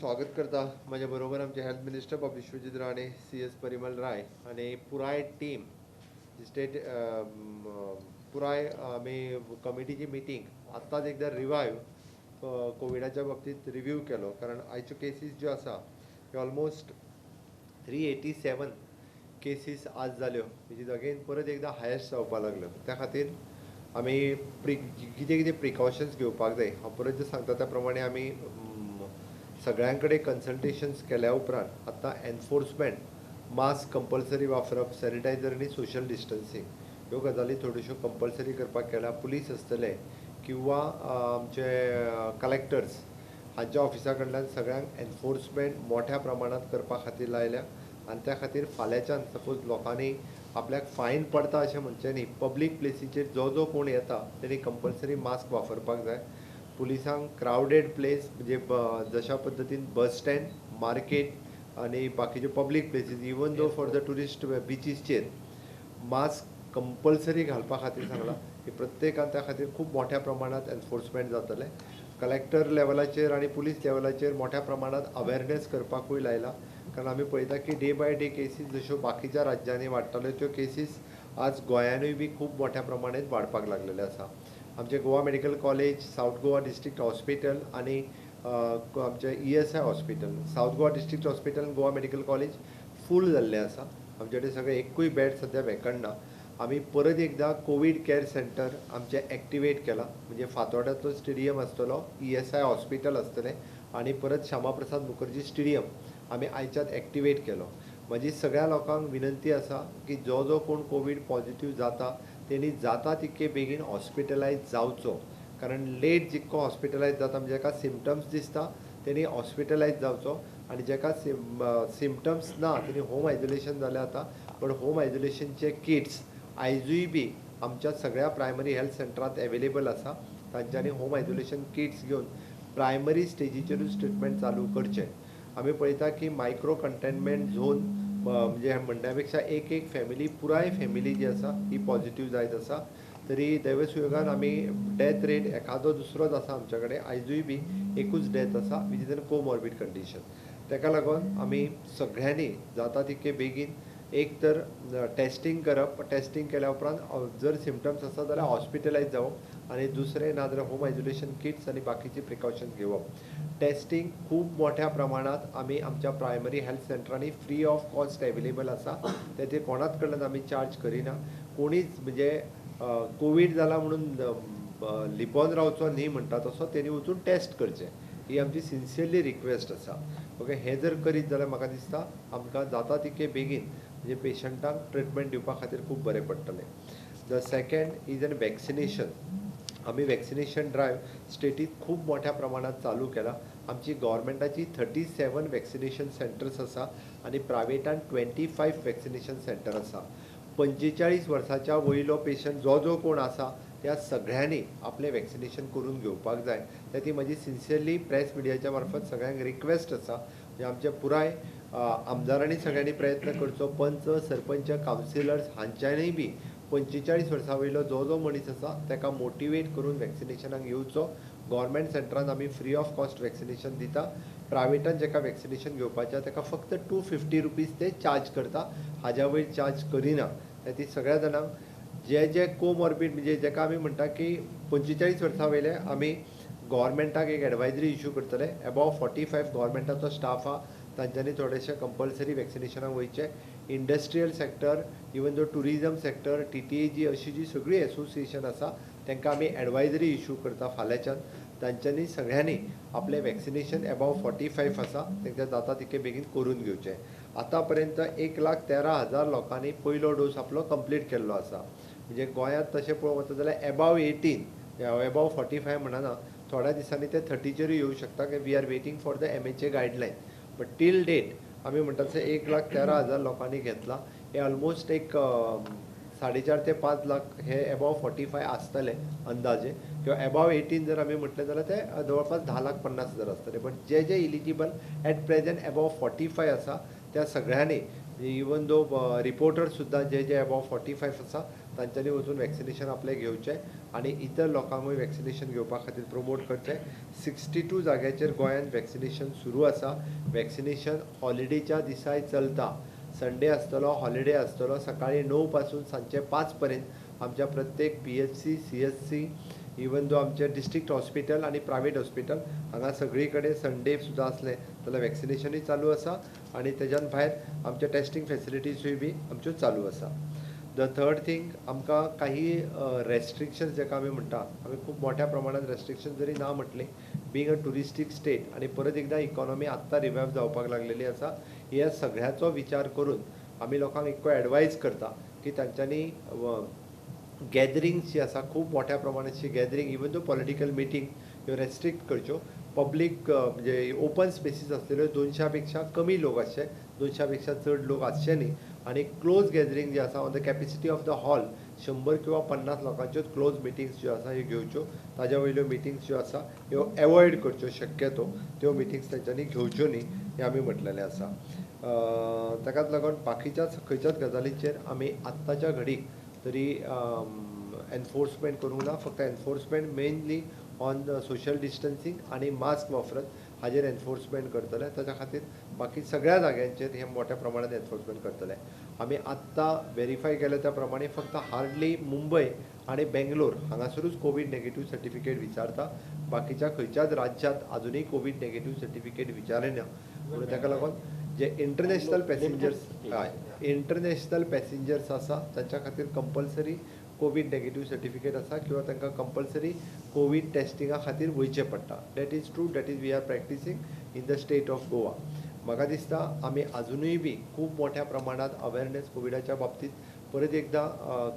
स्वागत करता माझ्या बरोबर आमचे हेल्थ मिनिस्टर बाब विश्वजीत राणे, CS परिमल राय आणि पुराय टीम स्टेट पुराय आम्ही कमिटीची मिटींग आत्ताच एकदा रिवायव कोविडाच्या बाबतीत रिव्यू केलो. कारण आयच्यो केसीस ज्यो आसा त्यो ऑलमोस्ट 387 केसीस आज जाल्यो, विच इज अगेन परत एकदा हायेस्ट जावपाक लागलो. त्या खातीर आमी कितें कितें प्रिकॉशन्स घेवपाक जाय हांव परत सांगता त्या प्रमाणे आमी सगळ्यांकडे कन्सल्टेशन्स केल्या उपरांत आतां एनफोर्समेंट, मास्क कंपल्सरी वापरप, सॅनिटायझर आनी सोशल डिस्टन्सिंग ह्यो गजाली थोड्योश्यो कंपल्सरी करपाक केल्या. पुलीस आसतले किंवा आमचे कलेक्टर्स हांच्या ऑफिसा कडल्यान सगळ्यांक एनफोर्समेंट मोठ्या प्रमाणात करपा खातीर लायल्या. आनी त्या खातीर फाल्यांच्यान सपोज लोकांनी आपल्याक फायन पडटा अशें म्हणचें न्ही, पब्लीक प्लेसीचेर जो जो कोण येता तेणी कंपल्सरी मास्क वापरपाक जाय. पुलिसांक क्रावडेड प्लेस म्हणजे जशा पद्दतीन बस स्टँड, मार्केट आनी बाकीचे public places even though for the tourist बिचीसचेर मास्क कंपल्सरी घालपा खातीर सांगलां की प्रत्येकान त्या खातीर खूब मोठ्या प्रमाणात एनफोर्समेंट जातलें. कलेक्टर लेवलाचेर आनी पुलीस लेवलाचेर मोठ्या प्रमाणात अवेरनेस करपाकूय लायला. कारण आमी पळयता की डे बाय डे केसीस जश्यो बाकीच्या राज्यांनी वाडटाल्यो त्यो केसीस आज गोंयानूय बी खूब मोठ्या प्रमाणांत वाडपाक लागलेले आसा. आमचे Goa medical college, south Goa district hospital आनी आमचे ESI hospital, south Goa district hospital आनी गोवा मेडिकल कॉलेज फूल जाल्लें आसा. आमचे कडेन सगळे एकूय बेड सद्या वेकंट ना. आमी परत एकदा कोवीड केअर सेंटर आमचे एक्टिवेट केला. म्हणजे फातोड्याचो स्टेडियम आसतलो, ESI हॉस्पिटल आसतलें आनी परत श्यामाप्रसाद मुखर्जी स्टेडियम आमी आयच्यात एक्टिवेट केलो. म्हजी सगळ्या लोकांक विनंती आसा की जो जो कोण कोवीड पॉझिटिव्ह जाता तेणी जाता तितके बेगीन हॉस्पिटलायज जावचो. कारण लेट जितको हॉस्पिटलायज जाता म्हणजे जेका सिमटम्स दिसता तेणी हॉस्पिटलायज जावचो आनी जेका सिमटम्स ना तेणी होम आयसोलेशन जालें जाता. पण होम आयसोलेशनचे किट्स आयजूय बी आमच्या सगळ्या प्रायमरी हेल्थ सेंटरांत एवेलेबल आसा. तांच्यांनी होम आयसोलेशन किट्स घेवन प्रायमरी स्टेजीचेरूच ट्रिटमेंट चालू करचें. आमी पळयता की मायक्रो कंटेनमेंट झोन म्हणजे म्हणण्या पेक्षा एक फॅमिली, पुराय फॅमिली जी आसा ही पॉझिटिव्ह जायत आसा. तरी दैवसुयोगान आमी डेथ रेट एखादो दुसरोच आसा आमच्या कडेन, आयजूय बी एकूच डेथ आसा विच इज एन कोमॉर्बीड कंडिशन. ताका लागून आमी सगळ्यांनी जाता तितके बेगीन एक तर टेस्टिंग करप, टेस्टिंग केल्या उपरांत जर सिमटम्स आसा जाल्यार हॉस्पिटलायज जावप आनी दुसरें ना जाल्यार होम आयसोलेशन किट्स आनी बाकीची प्रिकॉशन्स घेवप. टेस्टिंग खूब मोठ्या प्रमाणात आमी आमच्या प्रायमरी हेल्थ सेंटरांनी फ्री ऑफ कॉस्ट एवेलेबल आसा. ते कोणाच कडल्यान आमी चार्ज करिना. कोणीच म्हणजे कोवीड जाला म्हणून लिपोवन रावचो न्ही म्हणटा तसो तेणी वचून टेस्ट करचें ही आमची सिन्सियरली रिक्वेस्ट आसा. ओके, हें जर करीत जाल्यार म्हाका दिसता आमकां जाता तितके बेगीन म्हणजे पेशंटांक ट्रिटमेंट दिवपा खातीर खूब बरें पडटलें. The second is an vaccination. आमी वॅक्सिनेशन ड्रायव्ह स्टेटीत खूब मोठ्या प्रमाणात चालू केला. आमची गव्हर्मेंटाची 37 वॅक्सिनेशन सेंटर्स आसा आनी प्रायवेटान 25 वॅक्सिनेशन सेंटर आसा. 45 वर्साच्या वयलो पेशंट जो जो कोण आसा त्या सगळ्यांनी आपलें वॅक्सिनेशन करून घेवपाक जाय. ती म्हजी सिन्सियरली प्रेस मिडियाच्या मार्फत सगळ्यांक रिक्वेस्ट आसा. म्हणजे आमच्या पुराय आमदारांनी सगळ्यांनी प्रयत्न करचो. पंच, सरपंच, कावन्सिलर्स हांच्यांनीय बी 45 वर्सां वयलो जो जो मनीस आसा ताका मोटिवेट करून वॅक्सिनेशनाक येवचो. गव्हर्मेंट सेंटरान आमी फ्री ऑफ कॉस्ट वॅक्सिनेशन दिता. प्रायवेटान जेका वॅक्सिनेशन घेवपाचें ताका फक्त 250 रुपीज ते चार्ज करता, हाज्या वयर चार्ज करिना. ती सगळ्या जाणांक जे कोमॉर्बीड म्हणजे जेका आमी म्हणटा की 45 वर्सां वयले आमी गव्हर्मेंटाक एक एडवायजरी इश्यू करतले. अबाव 45 गव्हर्मेंटाचो स्टाफ आहा तांच्यांनी थोडेशें कंपल्सरी वॅक्सिनेशनाक वयचें. Industrial sector, even though tourism sector, TTAG अशी जी सगळी एसोसिएशन आसा तांकां आमी एडवायजरी इश्यू करता फाल्यांच्यान. तांच्यांनी सगळ्यांनी आपलें वॅक्सिनेशन अबाव 45 आसा तांकां जाता तितके बेगीन करून घेवचें. आतां पर्यंत 1,13,000 लोकांनी पयलो डोस आपलो कंप्लीट केल्लो आसा. म्हणजे गोंयांत तशें पळोवंक वता जाल्यार अबाव 18 अबाव 45 म्हणना, थोड्या दिसांनी ते 30चेरूय येवं शकता. की we are waiting for the MHA guideline. But till date आमी म्हणटा तशें 1,13,000 लोकांनी घेतला. हे ऑलमोस्ट एक 4.5 ते 5 लाख हे अबाव 45 आसतले अंदाजे. किंवा अबाव 18 जर आमी म्हटलें जाल्यार ते जवळपास 10,50,000 आसतले. बट जे इलिजिबल एट प्रेझेंट अबाव 45 आसा त्या सगळ्यांनी, इवन दो रिपोर्टर सुद्दां जे अबाव 45 आसा तांच्यांनी वचून वॅक्सिनेशन आपलें घेवचें आणि इतर लोकांकूय वॅक्सिनेशन घेवपा खातीर प्रमोट करचें. 62 जाग्याचेर गोंयांत वॅक्सिनेशन सुरू आसा. वॅक्सिनेशन हॉलिडेच्या दिसाय चलता. संडे आसतलो, हॉलिडे आसतलो. सकाळी 9 पासून सांजचे 5 पर्यंत आमच्या प्रत्येक PHC, CHC, इवन दो आमचे डिस्ट्रिक्ट हॉस्पिटल आणि प्रायवेट हॉस्पिटल हांगा सगळी कडेन संडे सुद्दां असलें जाल्यार वॅक्सिनेशनूय चालू आसा. आणि तेज्यान भायर आमचे टेस्टिंग फॅसिलिटीजूय बी आमच्यो चालू आसा. द थर्ड थिंग, आमकां काही रेस्ट्रिक्शन्स जेका आमी म्हणटा, आमी खूब मोठ्या प्रमाणात रेस्ट्रिक्शन जरी ना म्हटली, बींग अ टुरिस्टीक स्टेट आणि परत एकदा इकॉनॉमी आत्तां रिवायव जावपाक लागलेली आसा. ह्या सगळ्याचो विचार करून आमी लोकांक एक एडवायज करता की तांच्यांनी गॅदरिंग्स जी आसा, खूब मोठ्या प्रमाणाची gathering, even though political meeting ह्यो रेस्ट्रिक्ट करच्यो. पब्लीक म्हणजे ओपन स्पेसीस आसलेल्यो 200 पेक्षा कमी लोक आसचे, 200 पेक्षा चड लोक आसचे न्ही. आणि क्लोज गॅदरिंग जी आसा on the capacity of the hall 100 किंवा 50 लोकांच्यो क्लोज मिटिंग्स ज्यो आसा ह्यो घेवच्यो. ताज्या वयल्यो मिटिंग्स ज्यो आसा ह्यो एवॉयड करच्यो शक्यतो. त्यो मिटिंग्स तेंच्यांनी घेवच्यो न्ही हें आमी म्हटलेलें आसा. ताकाच लागून बाकीच्या खंयच्याच गजालींचेर आमी आत्ताच्या घडीक तरी एनफोर्समेंट करूंक ना. फक्त enforcement mainly on social distancing आणि मास्क वापरत हाजेर एनफोर्समेंट करतले. ताच्या खातीर बाकी सगळ्या जाग्यांचेर हे मोठ्या प्रमाणात एनफोर्समेंट करतले. आमी आत्तां व्हेरीफाय केल्या त्या प्रमाणे फक्त हार्डली मुंबय आणि बेंगलोर हांगासरूच कोविड नेगेटिव्ह सर्टिफिकेट विचारता. बाकीच्या खंयच्याच राज्यांत अजुनूय कोविड नेगेटिव्ह सर्टिफिकेट विचारिना. म्हणून ताका लागून जे इंटरनॅशनल पॅसेंजर्स आसा तांच्या खातीर कंपल्सरी कोविड नेगेटिव्ह सर्टिफिकेट आसा किंवा तांकां कंपल्सरी कोविड टेस्टिंगा खातीर वयचें पडटा. That is true. That is we are practicing in the state of Goa. म्हाका दिसता आमी अजुनूय बी खूब मोठ्या प्रमाणात अवेरनेस कोविडाच्या बाबतींत परत एकदा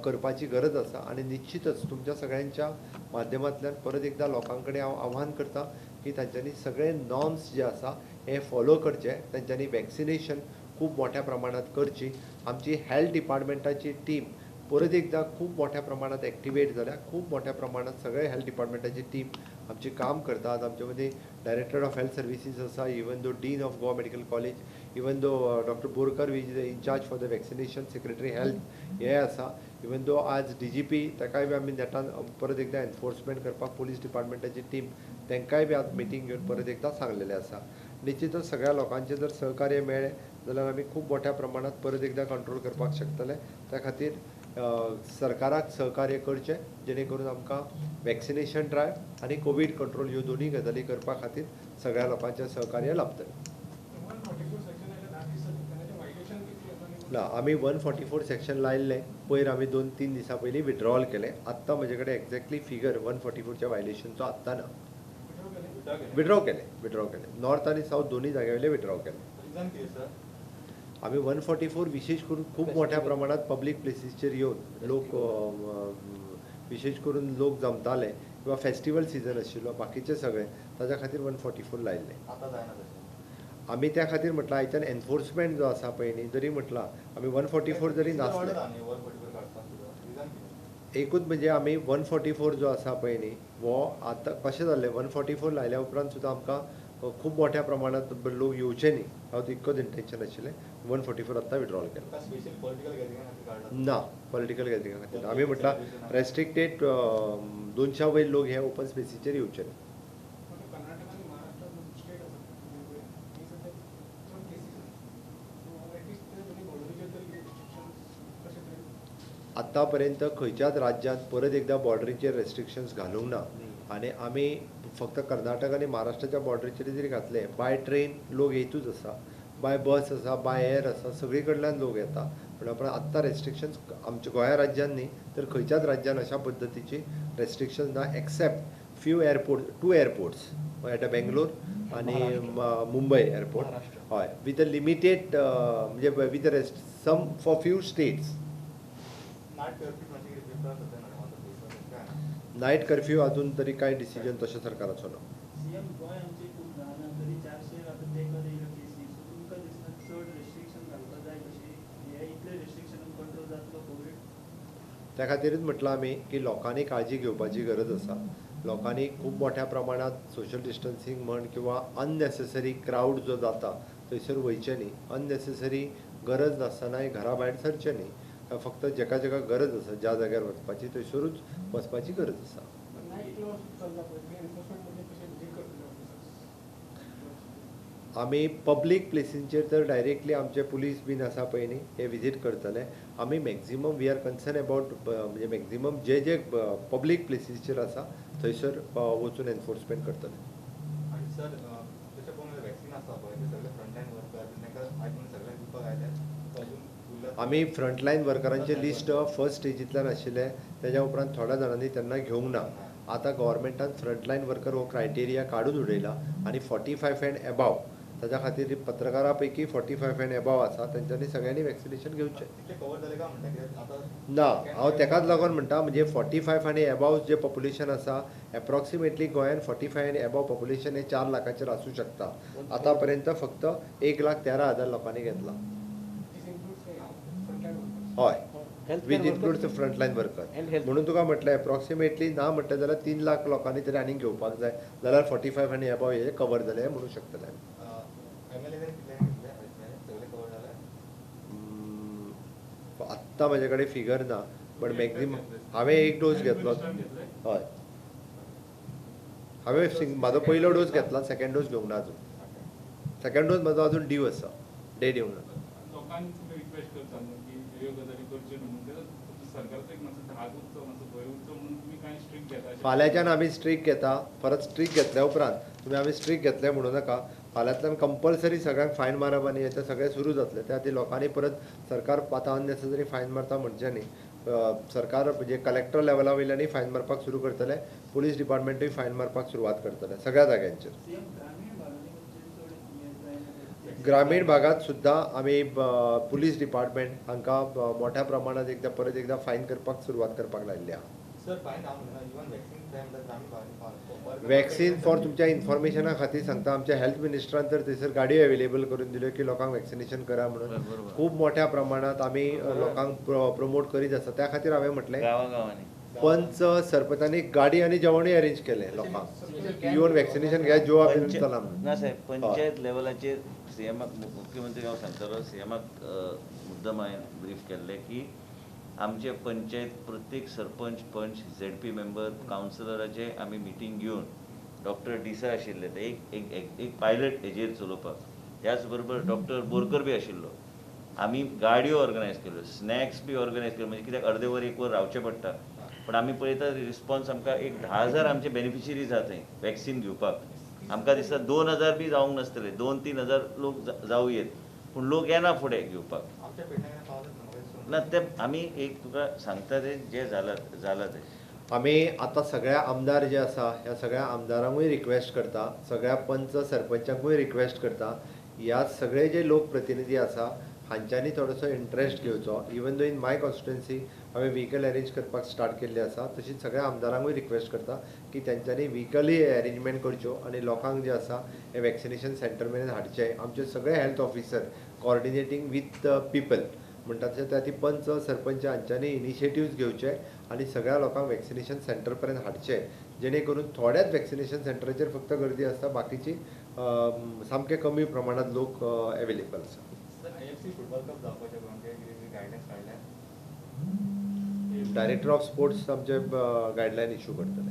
करपाची गरज आसा. आणि निश्चितच तुमच्या सगळ्यांच्या माध्यमांतल्यान परत एकदा लोकां कडेन हांव आव्हान करता की तांच्यांनी सगळे नॉर्म्स जे आसा हे फॉलो करचे. तांच्यांनी वॅक्सिनेशन खूब मोठ्या प्रमाणात करची. आमची हेल्थ डिपार्टमेंटाची टीम परत एकदा खूब मोठ्या प्रमाणात एक्टिवेट जाल्या. खूब मोठ्या प्रमाणात सगळे हेल्थ डिपार्टमेंटाची टीम आमची काम करतात. आमचे मदीं डायरेक्टर ऑफ हेल्थ सर्विसीस आसा, even though dean of Goa medical college, even though doctor Borkar which in charge for the vaccination, secretary health हे आसा. इवन दो आज DGP ताकाय बी आमी नेटान परत एकदा एनफोर्समेंट करपाक पुलीस डिपार्टमेंटाची टीम तांकांय बी आज मिटींग घेवन परत एकदा सांगलेलें आसा. निश्चितच सगळ्या लोकांचें जर सहकार्य मेळ्ळें जाल्यार आमी खूब मोठ्या प्रमाणात परत एकदा कंट्रोल करपाक शकतले. त्या खातीर सरकाराक सहकार्य करचें जेणे करून आमकां वॅक्सिनेशन ड्रायव्ह आणि कोविड कंट्रोल ह्यो दोनूय गजाली करपा खातीर सगळ्या लोकांचें सहकार्य लाभतलें. ना, आमी 144 सेक्शन लायिल्लें. पयर आमी 2-3 दिसां पयलीं विड्रॉवल केलें. आत्तां म्हजे कडेन एक्झॅक्टली फिगर 144च्या वायलेशनचो आत्तां ना. विड्रॉ केलें. नॉर्थ आनी साऊथ दोनूय जाग्या वयले विड्रॉ केले. आमी 144 विशेष करून खूब मोठ्या प्रमाणात पब्लीक प्लेसीसचेर येवन लोक विशेष करून लोक जमताले किंवा फेस्टिवल सिजन आशिल्लो बाकीचे सगळे ताच्या खातीर 144 लायिल्ले. आमी त्या खातीर म्हटलां आयच्यान एनफोर्समेंट जो आसा पळय न्ही, जरी म्हटलां आमी 144 जरी नासले, एकूच म्हणजे आमी 144 जो आसा पळय न्ही हो आतां कशें जाल्लें 144 लायल्या उपरांत सुद्दां आमकां खूब मोठ्या प्रमाणात लोक येवचे न्ही हांव तितकोच इंटेंशन आशिल्लें. 144 आत्तां विड्रॉल केलें ना. पॉलिटिकल गॅदरिंगा खातीर आमी म्हटलां रेस्ट्रिक्टेड 200 वयर लोक हे ओपन स्पेसीचेर येवचे न्ही. आत्ता पर्यंत खंयच्याच राज्यांत परत एकदा बॉर्डरीचेर रेस्ट्रिक्शन्स घालूंक ना. आनी आमी फक्त कर्नाटक आनी महाराष्ट्राच्या बॉर्डरीचेर जरी घातले, बाय ट्रेन लोक येतूच आसा, बाय बस आसा, बाय एअर आसा, सगळी कडल्यान लोक येता. पूण आपण आत्तां रेस्ट्रिक्शन्स आमच्या गोंया राज्यांत न्ही तर खंयच्याच राज्यान अशा पद्दतीची रेस्ट्रिक्शन्स ना except few airport, 2 airports at Bangalore आनी मुंबय एअरपोर्ट. हय, विथ अ लिमिटेड म्हणजे with rest some for few states. Night curfew अजून तरी काय डिसिजन तशें सरकाराचो ना. त्या खातीरच म्हटलां आमी की लोकांनी काळजी घेवपाची गरज आसा. लोकांनी खूब मोठ्या प्रमाणात सोशल डिस्टन्सिंग म्हण किंवा अननेसेसरी क्रावड जो जाता थंयसर वयचें न्ही. अननेसेसरी गरज नासतनाय घरा भायर सरचें न्ही. फक्त जेका जेका गरज आसा ज्या जाग्यार वचपाची थंयसरूच वचपाची गरज आसा. आमी पब्लीक प्लेसींचेर तर डायरेक्टली आमचे पुलीस बीन आसा पळय न्ही हे विजीट करतले. आमी maximum we are concern about म्हणजे मॅक्झिमम जे जे पब्लीक प्लेसीसचेर आसा थंयसर वचून एनफोर्समेंट करतले. आणि सर त्याच्या पळोवन वॅक्सिन आसा पळय ते सगळे फ्रंटलायन वर्कर तांकां आयकून सगळे दिवपाक आयल्यात. आमी फ्रंटलायन वर्करांचे लिस्ट फर्स्ट स्टेजींतल्यान आशिल्ले तेज्या उपरांत थोड्या जाणांनी तेन्ना घेवंक ना. आतां गव्हर्मेंटान फ्रंटलायन वर्कर हो क्रायटेरिया काडून उडयला आनी 45 एंड एबाव ताच्या खातीर पत्रकारां पैकी 45 एंड एबाव आसा तेंच्यांनी सगळ्यांनी वॅक्सिनेशन घेवचें. कवर जाले का म्हणटा कित्याक आतां ना हांव तेकाच लागून म्हणटा म्हणजे 45 आनी एबाव जे पॉप्युलेशन आसा एप्रॉक्सिमेटली गोंयान 45 एंड एबाव पॉप्युलेशन हे 4 लाखाचेर आसूं शकता. आतां पर्यंत फक्त 1,13,000 लोकांनी घेतला. हय वीथ इन्क्लूड्स फ्रंटलायन वर्कर म्हणून तुका म्हटलें एप्रॉक्सिमेटली ना म्हटलें जाल्यार 3 लाख लोकांनी तरी आनीक घेवपाक जाय जाल्यार 45 आनी एबाव हे कवर जाले म्हणूं शकतले. आत्ता म्हाजे कडेन फिगर ना बट मॅक्झिमम हांवें एक डोस घेतलो. हय हांवें म्हाजो पयलो डोस घेतला सेकंड डोस घेवंक ना अजून. सेकंड डोस म्हाजो अजून ड्यू आसा डेट येवंक ना. फाल्यांच्यान आमी स्ट्रीक घेता परत स्ट्रीक घेतल्या उपरांत तुमी आमी स्ट्रीक घेतले म्हणूं नाका. फाल्यांतल्यान कंपल्सरी सगळ्यांक फायन मारप आनी हें सगळें सुरू जातलें. त्या खातीर लोकांनी परत सरकार आतां अननेसेसरी फायन मारता म्हणचें न्ही. सरकार म्हणजे कलेक्टर लेवला वयल्यानूय फायन मारपाक सुरू करतले. पुलीस डिपार्टमेंटूय फायन मारपाक सुरवात करतले सगळ्या जाग्यांचेर. ग्रामीण भागात सुद्दां आमी पुलीस डिपार्टमेंट हांकां मोठ्या प्रमाणात परत एकदा फायन करपाक सुरवात करपाक लायिल्ली आहा. वॅक्सीन फॉर तुमच्या इन्फॉर्मेशना खातीर सांगता आमच्या हेल्थ मिनिस्टरान तर थंयसर गाडयो अवेलेबल करून दिल्यो की लोकांक वॅक्सिनेशन करा म्हणून. खूब मोठ्या प्रमाणात आमी लोकांक प्रमोट करीत आसा. त्या खातीर हांवें म्हटलें पंच सरपंचांनी गाडी आनी जेवणूय अरेंज केलें लोकांक येवन वॅक्सिनेशन घ्या जो चला म्हणून. ना साहेब पंचायत लेवलाचेर सीएमाक मुख्यमंत्री हांव सांगतालो सीएमाक मुद्दम हांवें ब्रीफ केल्लें की आमचे पंचायत प्रत्येक सरपंच पंच ZP मेंबर कावन्सिलराचे आमी मिटींग घेवन डॉक्टर डिसा आशिल्ले ते एक पायलट हेजेर चलोवपाक. त्याच बरोबर डॉक्टर बोरकर बी आशिल्लो. आमी गाडयो ऑर्गनायज केल्यो स्नॅक्स बी ऑर्गनायज केल्यो म्हणजे कित्याक अर्दे वर एक वर रावचें पडटा. पण आमी पळयता रिस्पॉन्स आमकां एक 10,000 आमचे बेनिफिशरी जाता थंय वॅक्सीन घेवपाक. आमकां दिसता 2,000 बी जावंक नासतले 2-3,000 लोक जावं येत पूण लोक येना फुडें घेवपाक. ना ते आमी एक तुका सांगता ते जे जाला ते आमी आतां सगळ्या आमदार जे आसा ह्या सगळ्या आमदारांकूय रिक्वेस्ट करता सगळ्या पंच सरपंचांकूय रिक्वेस्ट करता ह्या सगळे जे लोकप्रतिनिधी आसा हांच्यांनी थोडोसो इंट्रस्ट घेवचो. Even though in my constituency हांवें व्हिकल अरेंज करपाक स्टार्ट केल्ली आसा. तशीच सगळ्या आमदारांकूय रिक्वेस्ट करता की तेंच्यांनी व्हिकली अरेंजमेंट करच्यो आनी लोकांक जे आसा हे वॅक्सिनेशन सेंटर मेरेन हाडचे. आमचे सगळे हेल्थ ऑफिसर कॉर्डिनेटींग वीथ पीपल म्हणटा तशें त्या ती पंच सरपंच हांच्यांनी इनिशिएटिव्स घेवचे आनी सगळ्या लोकांक वॅक्सिनेशन सेंटर पर्यंत हाडचे जेणे करून थोड्याच वॅक्सिनेशन सेंटराचेर फक्त गर्दी आसता बाकीची सामके कमी प्रमाणात लोक अवेलेबल आसा. डायरेक्टर ऑफ स्पोर्ट्स आमचे गायडलायन इश्यू करतले.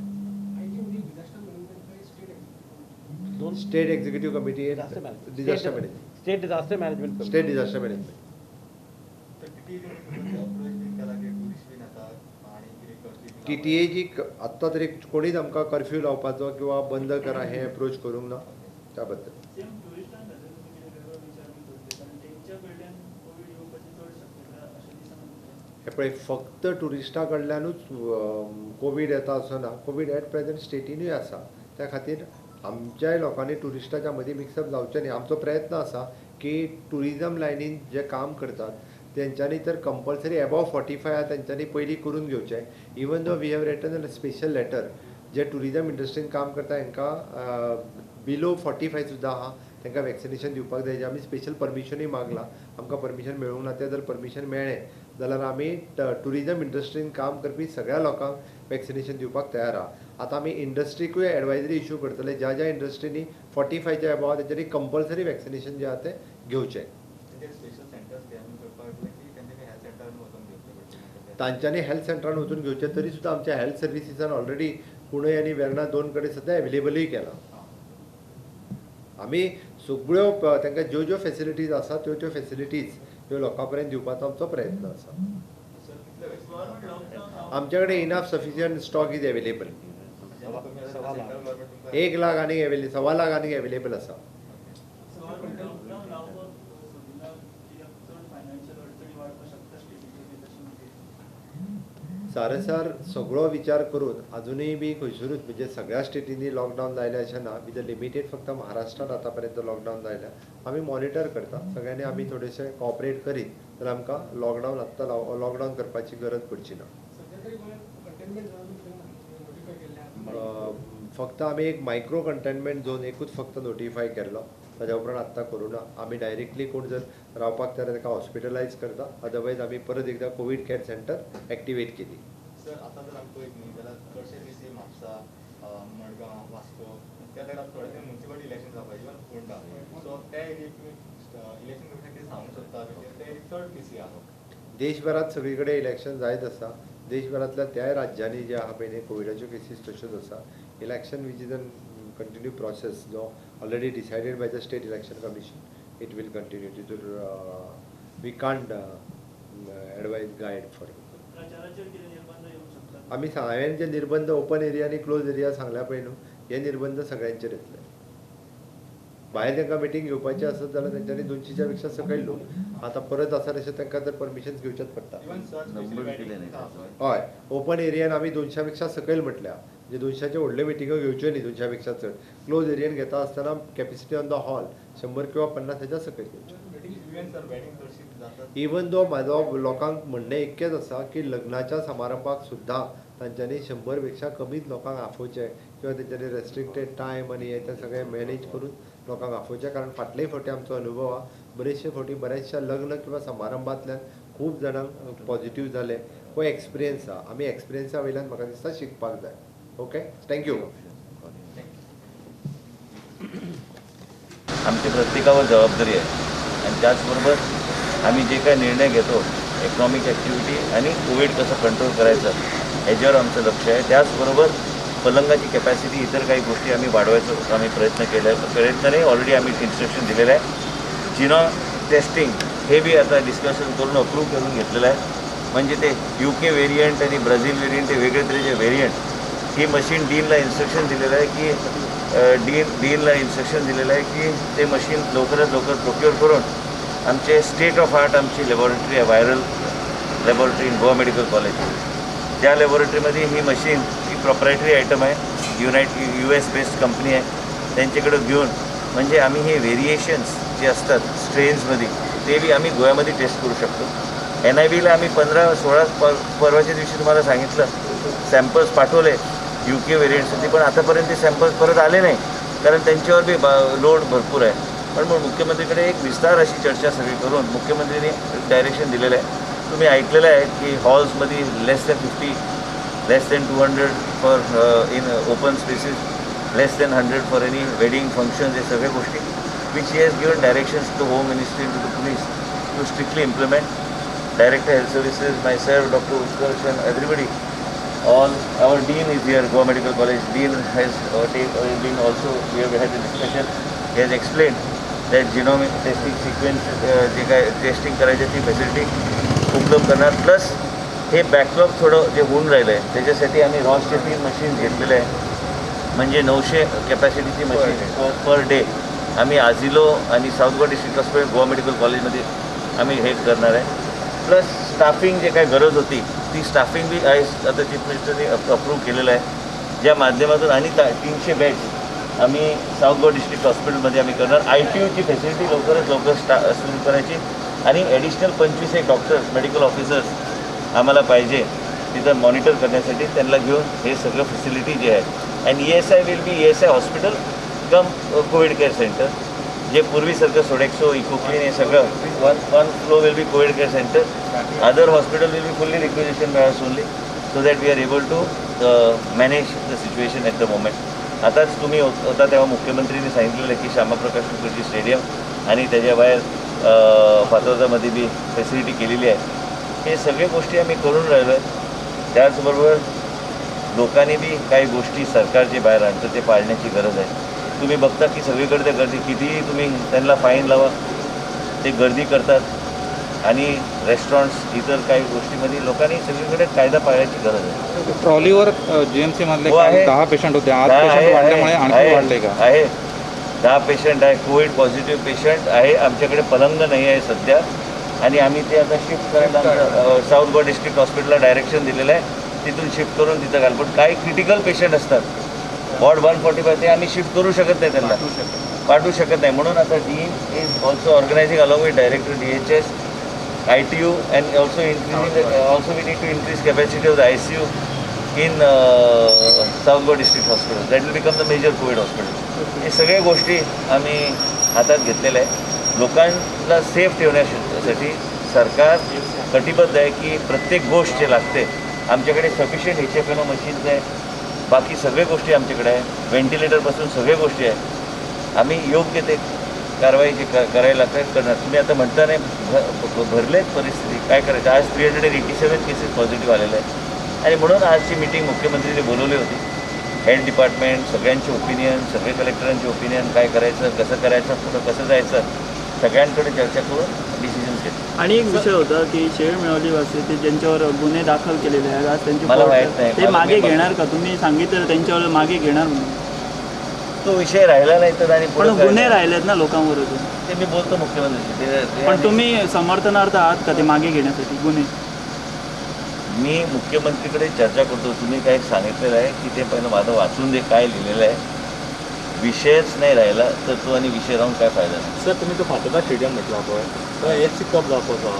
State executive committee disaster management state disaster management TTA जी आत्ता तरी कोणीच आमकां कर्फ्यू लावपाचो किंवा बंद करा हे अप्रोच करूंक ना त्या बद्दल. हे पळय फक्त टुरिस्टां कडल्यानूच कोवीड येता असो ना. कोवीड एट प्रेझेंट स्टेटीनूय आसा. त्या खातीर आमच्याय लोकांनी टुरिस्टाच्या मदीं मिक्सअप जावचें न्ही. आमचो प्रयत्न आसा की टुरिजम लायनीन जे काम करतात तेंच्यांनी तर कंपल्सरी अबाव 45 तेंच्यांनी पयलीं करून घेवचें. Even though we have written a special letter जे टुरिजम इंडस्ट्रीन काम करता हांकां बिलो 45 सुद्दां आहा तांकां वॅक्सिनेशन दिवपाक जाय. आमी स्पेशल परमिशनूय मागला आमकां परमिशन मेळूंक ना. तें जर परमिशन मेळ्ळें जाल्यार आमी टुरिजम इंडस्ट्रीन काम करपी सगळ्या लोकांक वॅक्सिनेशन दिवपाक तयार आहा. आतां आमी इंडस्ट्रीकूय एडवायजरी इश्यू करतले ज्या ज्या इंडस्ट्रीनी 45 अबाव तेंच्यांनी कंपल्सरी वॅक्सिनेशन जें आहा तें घेवचें. तांच्यांनी हेल्थ सेंटरान वचून घेवचें तरी सुद्दां आमच्या हेल्थ सर्विसीसान ऑलरेडी पुणे आनी वेर्णा 2 कडेन सद्या एवेलेबलूय केला. आमी सगळ्यो तांकां ज्यो ज्यो फेसिलिटीज आसा त्यो त्यो फेसिलिटीज ह्यो लोकां पर्यंत दिवपाचो आमचो प्रयत्न आसा. आमचे कडेन enough sufficient stock is available. 1 lakh आनी 1.25 लाख आनी एवेलेबल आसा. सारसार सगळो विचार करून अजूनही बी खंयसरूच म्हणजे सगळ्या स्टेटींनी लॉकडावन जायले अशें ना. विथ द लिमिटेड फक्त महाराष्ट्रात आतां पर्यंत लॉकडावन जायल्या. आमी मॉनिटर करता. सगळ्यांनी आमी थोडेशे कॉपरेट करीत जाल्यार आमकां लॉकडावन आत्तां लॉकडावन करपाची गरज पडची ना. फक्त आमी एक मायक्रो कंटेनमेंट झोन एकूच फक्त नोटिफाय केल्लो. ताज्या उपरांत आत्तां करूं ना. आमी डायरेक्टली कोण जर रावपाक तर ताका हॉस्पिटलायज करता. अदरवायज आमी परत एकदा कोवीड केअर सेंटर एक्टिवेट केली. सर आता जर आमी पळयत न्ही जाल्यार चडशे दीस म्हापसा मडगांव वास्को त्या सायडाक थोडेशे म्युनिसिपल इलेक्शन जावपाक इवन फोंडा सो त्या एरियेक तुमी इलेक्शन कमिशन कितें सांगूंक सोदता त्या एरियेक चड पीसी आहा. देशभरात सगळी कडेन इलेक्शन जायत आसा. देशभरातल्या त्या राज्यांनी जे आहा पळय कोविडाच्यो केसीस तश्योच आसा. Election which is a continue process जो already decided by the state election commission it will continue. तितूर we can't advise guide for. आमी हांवें जे निर्बंध ओपन एरिया आनी क्लोज एरिया सांगल्या पळय न्हू हे निर्बंध सगळ्यांचेर येतले. भायर तांकां मिटींग घेवपाची आसत जाल्यार तेंच्यांनी 200च्या पेक्षा सकयल लोक आतां परत आसा तशें तांकां तर परमिशन्स घेवचेच पडटा. हय ओपन एरियान आमी 200 पेक्षा सकयल म्हटल्या म्हणजे 200चे व्हडल्यो मिटिंगो घेवच्यो न्ही 200 पेक्षा चड. क्लोज एरियान घेता आसतना कॅपेसिटी ऑन द हॉल 100 किंवा 50 सकयल घेवच्यो. इवन दो म्हाजो लोकांक म्हणणें इतकेंच आसा की लग्नाच्या समारंभाक सुद्दां तांच्यांनी 100 पेक्षा कमीच लोकांक आफोवचे किंवा तेंच्यांनी रेस्ट्रिक्टेड टायम आनी हें तें सगळें मॅनेज करून लोकांक आफोवचें. कारण फाटलेय फावटी आमचो अनुभव आहा बरेचशे फावटी बऱ्याचशा लग्न किंवा समारंभांतल्यान खूब जाणांक पॉझिटिव्ह जाले. हो एक्सपिरियन्स आहा. आमी एक्सपिरियन्सा वयल्यान म्हाका दिसता शिकपाक जाय. Okay thank you. आमची प्रत्येकावर जबाबदारी आहे आणि त्याचबरोबर आम्ही जे काही निर्णय घेतो इकॉनॉमिक ॲक्टिव्हिटी आणि कोविड कसं कंट्रोल करायचं ह्याच्यावर आमचं लक्ष आहे. त्याचबरोबर पलंगाची कॅपॅसिटी इतर काही गोष्टी आम्ही वाढवायचं आम्ही प्रयत्न ऑलरेडी आम्ही इन्स्ट्रक्शन दिलेलं आहे. जिनोम टेस्टिंग हे बी आता डिस्कशन करून अप्रूव्ह करून घेतलेलं आहे. म्हणजे ते UK व्हेरियंट आणि ब्राझील व्हेरियंट ते वेगळे तऱ्हेचे व्हेरियंट ही मशीन डीनला इन्स्ट्रक्शन दिलेलं आहे की डीनला इन्स्ट्रक्शन दिलेलं आहे की ते मशीन लवकरात लवकर प्रोक्युअर करून आमचे स्टेट ऑफ आर्ट आमची लॅबॉरेटरी आहे viral laboratory in Goa medical college. त्या लॅबॉरेटरीमध्ये ही मशीन ही प्रॉपरायटरी आयटम आहे. US बेस्ड कंपनी आहे त्यांच्याकडे घेऊन म्हणजे आम्ही हे व्हेरिएशन्स जे असतात स्ट्रेन्समध्ये ते बी आम्ही गोव्यामध्ये टेस्ट करू शकतो. NIBला आम्ही 15-16 परवाच्या दिवशी तुम्हाला सांगितलं सॅम्पल्स पाठवले UK व्हेरियंटसाठी पण आतापर्यंत ते सॅम्पल्स परत आले नाही कारण त्यांच्यावर बी लोड भरपूर आहे. पण मग मुख्यमंत्रीकडे एक विस्तार अशी चर्चा सगळी करून मुख्यमंत्र्यांनी डायरेक्शन दिलेलं आहे. तुम्ही ऐकलेलं आहे की हॉल्समध्ये less than 50 less than 200 for in open spaces less than 100 for any wedding functions हे सगळ्या गोष्टी which he has given directions to home ministry to the police to strictly implement. Director Health Services, myself, Dr. Utkarsh and everybody, all our Dean is here, Goa Medical College. Dean has been also, we have had a discussion, he has explained that genomic testing sequence, जे काय testing करायची ती facility उपलब्ध करणार. Plus हे backlog थोडं जे होऊन राहिलं आहे त्याच्यासाठी आम्ही रॉसचे 3 मशीन घेतलेले आहे म्हणजे 900 कॅपॅसिटीची मशीन पर डे आम्ही आझिलो आणि south Goa district hospital Goa medical कॉलेजमध्ये आम्ही हे करणार आहे. प्लस स्टाफिंग जे काय गरज होती ती स्टाफिंग बी आहे आता चीफ मिनिस्टरने अप्रूव्ह केलेलं आहे ज्या माध्यमातून आणि 300 बेड्स आम्ही साऊथ गोवा डिस्ट्रिक्ट हॉस्पिटलमध्ये आम्ही करणार. ITUची फॅसिलिटी लवकरात लवकर सुरू करायची आणि ॲडिशनल 25 डॉक्टर्स मेडिकल ऑफिसर्स आम्हाला पाहिजे तिथं मॉनिटर करण्यासाठी. त्यांना घेऊन हे सगळं फॅसिलिटी जे आहे and ESI will be ESI hospital cum covid care centre जे पूर्वीसारखं सोडेक्सो इकोक्लिन हे सगळं one flow will be covid care centre. Other hospital will be fully requisition by us only so that we are able to manage the situation at the moment. आताच तुम्ही होता तेव्हा मुख्यमंत्र्यांनी सांगितलेलं की श्यामाप्रकाश मुखर्जी स्टेडियम आणि त्याच्या बाहेर फातोर्दामध्ये बी फॅसिलिटी केलेली आहे. हे सगळे गोष्टी आम्ही करून राहिलो आहे. त्याचबरोबर लोकांनी बी काही गोष्टी सरकार जे बाहेर आणतं ते पाळण्याची गरज आहे. तुम्ही बघता की सगळीकडे ते गर्दी, कितीही तुम्ही त्यांना फाईन लावा ते गर्दी करतात आणि रेस्टॉरंट्स इतर काही गोष्टीमध्ये लोकांनी सगळीकडे कायदा पाळण्याची गरज आहे. ट्रॉलीवर जीएमसी मधले हो आहे. 10 पेशंट होते, आज आहे, पेशंट आहे, वाढल्यामुळे आणखी आहे, वाढले का? आहे 10 पेशंट आहे, कोविड पॉझिटिव्ह पेशंट आहे. आमच्याकडे पलंग नाही आहे सध्या आणि आम्ही ते आता शिफ्ट करायला साऊथ गोवा डिस्ट्रिक्ट हॉस्पिटलला डायरेक्शन दिलेलं आहे, तिथून शिफ्ट करून तिथं घाल. पण काही क्रिटिकल पेशंट असतात वॉर्ड 145 ते आम्ही शिफ्ट करू शकत नाही, त्यांना पाठवू शकत नाही. म्हणून आता dean is also organising along with director DHS, ITU and also increasing also we need to increase capacity of the ICU in South Goa District Hospital. That will become the major COVID hospital. हे सगळ्या गोष्टी आम्ही हातात घेतलेल्या आहे. लोकांना safe ठेवण्यासाठी सरकार कटिबद्ध आहे की प्रत्येक गोष्ट जे लागते आमच्याकडे सफिशियंट HFNO मशीन्स आहे, बाकी सगळ्या गोष्टी आमच्याकडे आहे, व्हेंटिलेटरपासून सगळ्या गोष्टी आहे. आम्ही योग्य ते कारवाई जे करायला लागतात करणार. तुम्ही आता म्हणता नाही भरलेच परिस्थिती काय करायचं. आज 387 केसेस पॉझिटिव्ह आलेले आहे आणि म्हणून आजची मीटिंग मुख्यमंत्रीने बोलवली होती. हेल्थ डिपार्टमेंट सगळ्यांचे ओपिनियन, सगळे कलेक्टरांचे ओपिनियन, काय करायचं, कसं करायचं, पुढं कसं जायचं, सगळ्यांकडे चर्चा करून डिसिजन्स घेतले. आणि एक विषय होता की शेळ मिळवली वासे ते ज्यांच्यावर गुन्हे दाखल केलेले आहेत, आज त्यांची मला court- माहित नाही. ते मला मागे मी- घेणार का? तुम्ही सांगितलं त्यांच्यावर मागे घेणार म्हणून, तो विषय राहिला नाही तर आणि पण पुढं गुन्हे काय? राहिलेत ना लोकांविरोधात. ते मी बोलतो मुख्यमंत्र्यांशी. ते पण तुम्ही समर्थनार्थ आहात का ते मागे घेण्यासाठी गुन्हे? मी मुख्यमंत्रीकडे चर्चा करतो. तुम्ही काय सांगितलेलं आहे की ते पहिलं माझं वाचून दे काय लिहिलेलं आहे. विषयच नाही राहिला तर तो आणि विषय राहून काय फायदा नाही. सर तुम्ही तो फातोर्डा स्टेडियम म्हटला पळय तो एक कप जावपाचो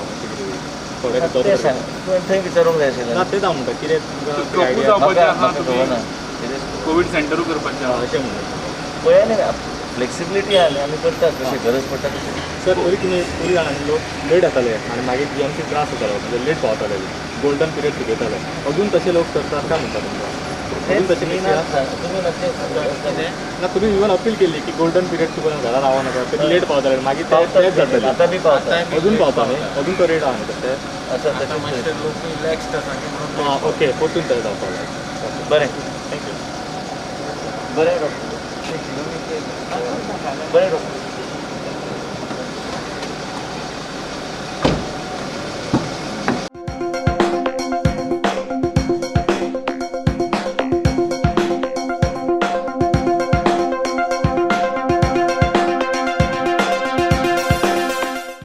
थोडे ते सांग. तू थंय विचारूंक जाय आशिल्लें. ना तेच हांव म्हणटा कितें तुमकां idea म्हाका कळना. कितें कोविड सेंटर करपाचे अशें म्हणटा पळया न्ही फ्लेक्सिबिलिटी आहा न्ही आमी करतात कशें गरज पडटा तशें. सर पयलीं जाणांनी लोक लेट येताले आणि मागीर GMC त्रास जातालो म्हणजे लेट पावताले, गोल्डन पिरियड चुकयताले. अजून तसे लोक करतात काय म्हणटा तुमकां? अजून तशें तुम्ही केसी आसा? तुम्ही नक्की ना तुम्ही इवन अपील केली की गोल्डन पिरियड चुकून घरा रावं नाका, ते लेट पावताले मागीर ते पावतात तेच जाताले. आता बी पावतात. अजून पावता न्ही, अजून तो रेट आहा न्ही तशें. असं तशें हां ओके परतून तरी जावपाक जाय. बरें थँक्यू. बरें डॉक्टर बरें डॉक्टर